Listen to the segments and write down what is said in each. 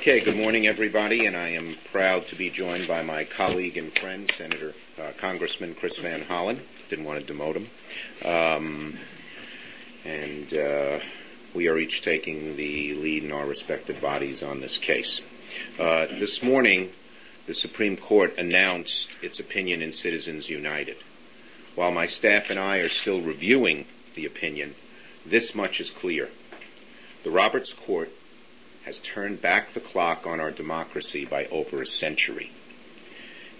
Okay, good morning, everybody, and I am proud to be joined by my colleague and friend, Congressman Chris Van Hollen. Didn't want to demote him. We are each taking the lead in our respective bodies on this case. This morning, the Supreme Court announced its opinion in Citizens United. While my staff and I are still reviewing the opinion, this much is clear. The Roberts Court has turned back the clock on our democracy by over a century.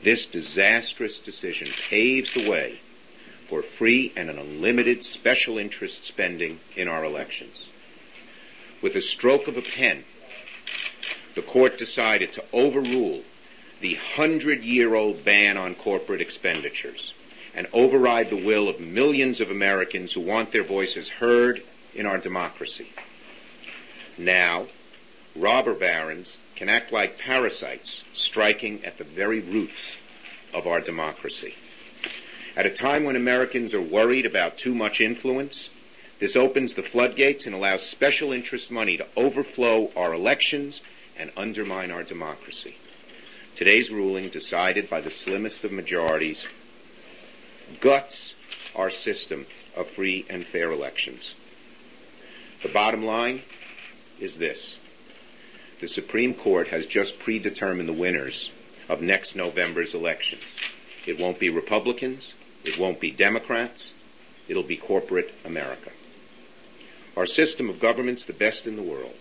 This disastrous decision paves the way for free and unlimited special interest spending in our elections. With a stroke of a pen, the court decided to overrule the 100-year-old ban on corporate expenditures and override the will of millions of Americans who want their voices heard in our democracy. Now, robber barons can act like parasites, striking at the very roots of our democracy. At a time when Americans are worried about too much influence, this opens the floodgates and allows special interest money to overflow our elections and undermine our democracy. Today's ruling, decided by the slimmest of majorities, guts our system of free and fair elections. The bottom line is this. The Supreme Court has just predetermined the winners of next November's elections. It won't be Republicans. It won't be Democrats. It'll be corporate America. Our system of government's the best in the world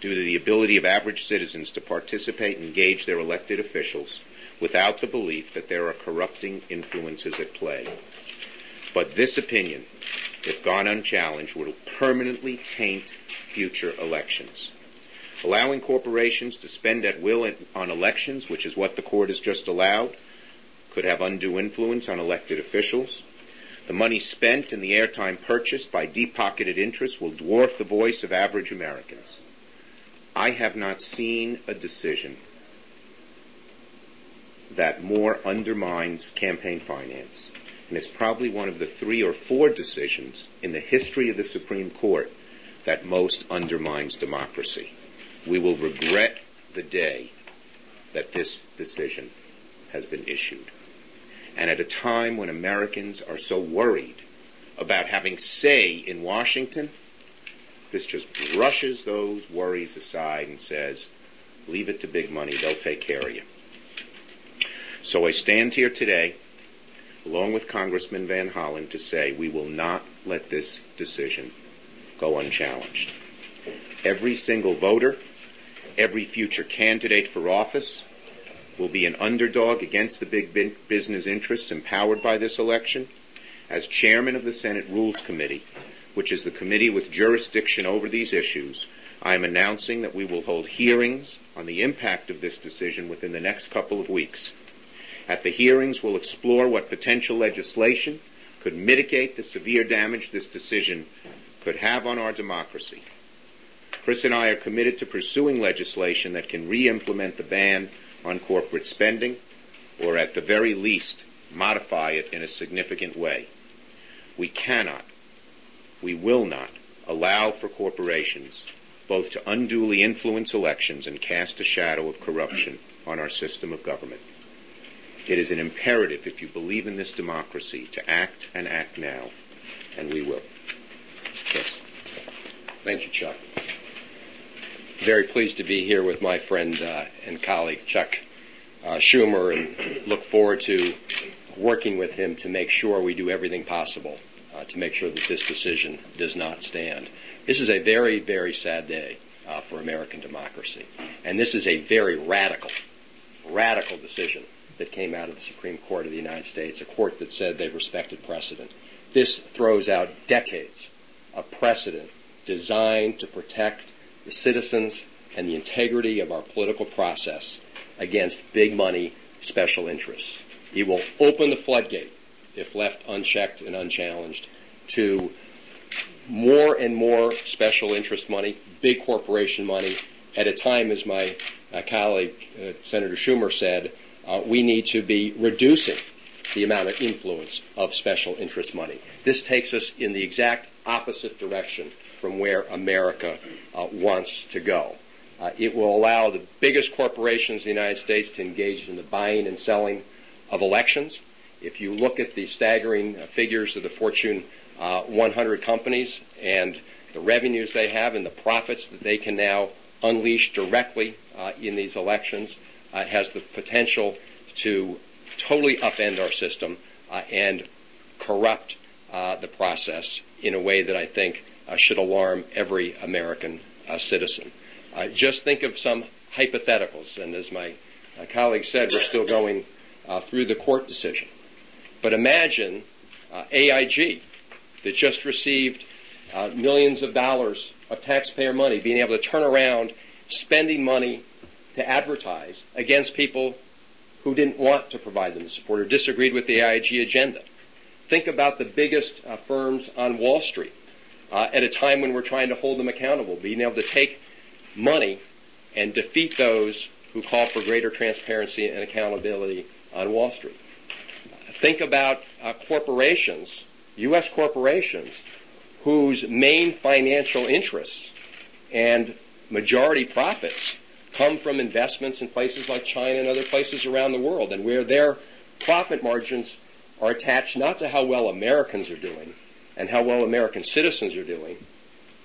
due to the ability of average citizens to participate and engage their elected officials without the belief that there are corrupting influences at play. But this opinion, if gone unchallenged, will permanently taint future elections. Allowing corporations to spend at will on elections, which is what the court has just allowed, could have undue influence on elected officials. The money spent and the airtime purchased by deep-pocketed interests will dwarf the voice of average Americans. I have not seen a decision that more undermines campaign finance, and it's probably one of the 3 or 4 decisions in the history of the Supreme Court that most undermines democracy. We will regret the day that this decision has been issued. And at a time when Americans are so worried about having say in Washington, this just brushes those worries aside and says, leave it to big money, they'll take care of you. So I stand here today, along with Congressman Van Hollen, to say we will not let this decision go unchallenged. Every single voter, every future candidate for office will be an underdog against the big business interests empowered by this election. As chairman of the Senate Rules Committee, which is the committee with jurisdiction over these issues, I am announcing that we will hold hearings on the impact of this decision within the next couple of weeks. At the hearings, we'll explore what potential legislation could mitigate the severe damage this decision could have on our democracy. Chris and I are committed to pursuing legislation that can re-implement the ban on corporate spending, or at the very least, modify it in a significant way. We cannot, we will not, allow for corporations both to unduly influence elections and cast a shadow of corruption on our system of government. It is an imperative, if you believe in this democracy, to act and act now, and we will. Yes. Thank you, Chuck. Very pleased to be here with my friend and colleague, Chuck Schumer, and look forward to working with him to make sure we do everything possible to make sure that this decision does not stand. This is a very, very sad day for American democracy, and this is a very radical decision that came out of the Supreme Court of the United States, a court that said they respected precedent. This throws out decades of precedent designed to protect the citizens and the integrity of our political process against big money special interests. It will open the floodgate, if left unchecked and unchallenged, to more and more special interest money, big corporation money, at a time, as my colleague Senator Schumer said, we need to be reducing the amount of influence of special interest money. This takes us in the exact opposite direction from where America wants to go. It will allow the biggest corporations in the United States to engage in the buying and selling of elections. If you look at the staggering figures of the Fortune 100 companies and the revenues they have and the profits that they can now unleash directly in these elections, it has the potential to totally upend our system and corrupt the process in a way that I think should alarm every American citizen. Just think of some hypotheticals, and as my colleague said, we're still going through the court decision. But imagine AIG, that just received millions of dollars of taxpayer money, being able to turn around spending money to advertise against people who didn't want to provide them the support or disagreed with the AIG agenda. Think about the biggest firms on Wall Street at a time when we're trying to hold them accountable, being able to take money and defeat those who call for greater transparency and accountability on Wall Street. Think about corporations, U.S. corporations, whose main financial interests and majority profits come from investments in places like China and other places around the world, and where their profit margins are attached not to how well Americans are doing and how well American citizens are doing,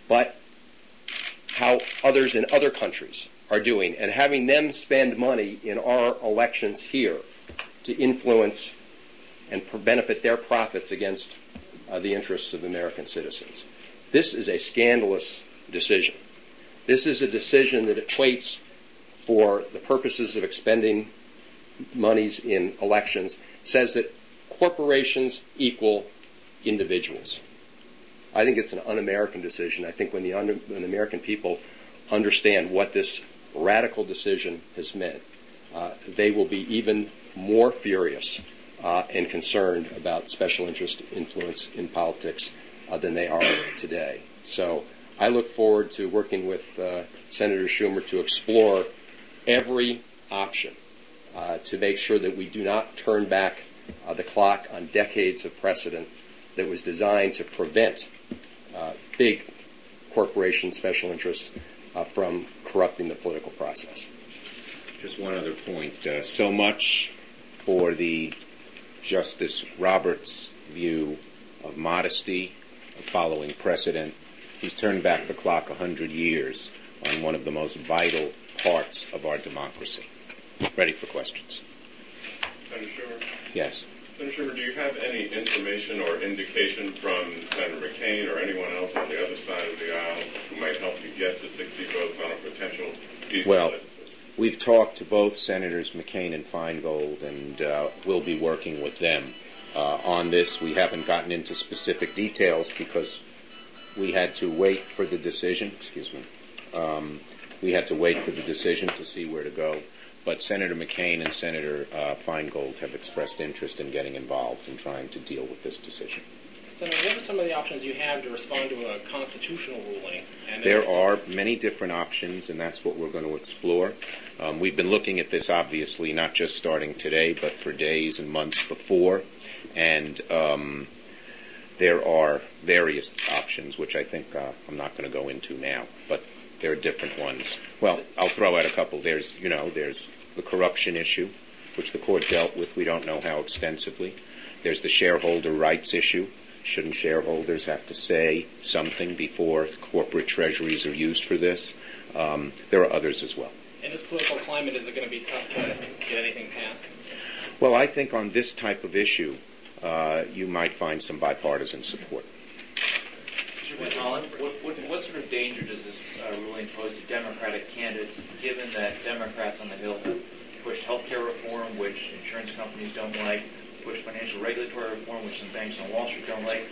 but how others in other countries are doing, and having them spend money in our elections here to influence and benefit their profits against the interests of American citizens. This is a scandalous decision. This is a decision that equates, for the purposes of expending monies in elections, says that corporations equal individuals. I think it's an un-American decision. I think when the American people understand what this radical decision has meant, they will be even more furious and concerned about special interest influence in politics than they are today. So I look forward to working with Senator Schumer to explore every option to make sure that we do not turn back the clock on decades of precedent that was designed to prevent big corporation special interests from corrupting the political process. Just one other point. So much for the Justice Roberts' view of modesty, of following precedent. He's turned back the clock 100 years on one of the most vital parts of our democracy. Ready for questions. Senator Schumer? Yes. Senator Schumer, do you have any information or indication from Senator McCain or anyone else on the other side of the aisle who might help you get to 60 votes on a potential piece of legislation? We've talked to both Senators McCain and Feingold, and we'll be working with them on this. We haven't gotten into specific details because we had to wait for the decision. We had to wait for the decision to see where to go. But Senator McCain and Senator Feingold have expressed interest in getting involved in trying to deal with this decision. Senator, what are some of the options you have to respond to a constitutional ruling? There are many different options, and that's what we're going to explore. We've been looking at this, obviously, not just starting today, but for days and months before. And there are various options, which I think I'm not going to go into now, but there are different ones. Well, I'll throw out a couple. There's the corruption issue, which the court dealt with. We don't know how extensively. There's the shareholder rights issue. Shouldn't shareholders have to say something before corporate treasuries are used for this? There are others as well. In this political climate, is it going to be tough to get anything passed? Well, I think on this type of issue, you might find some bipartisan support. Mr. Hollen, what sort of danger does this ruling pose to Democratic candidates, given that Democrats on the Hill have pushed health care reform, which insurance companies don't like, pushed financial regulatory reform, which some banks on Wall Street don't like?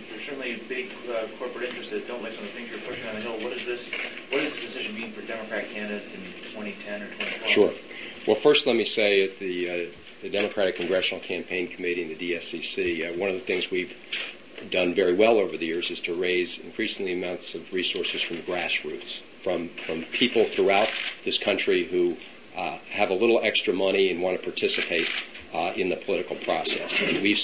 There's certainly big corporate interests that don't like some of the things you're pushing on the Hill. What does this decision mean for Democratic candidates in 2010 or 2012? Sure. Well, first let me say at the Democratic Congressional Campaign Committee and the DSCC, one of the things we've done very well over the years is to raise increasingly amounts of resources from the grassroots, from people throughout this country who have a little extra money and want to participate in the political process. And we've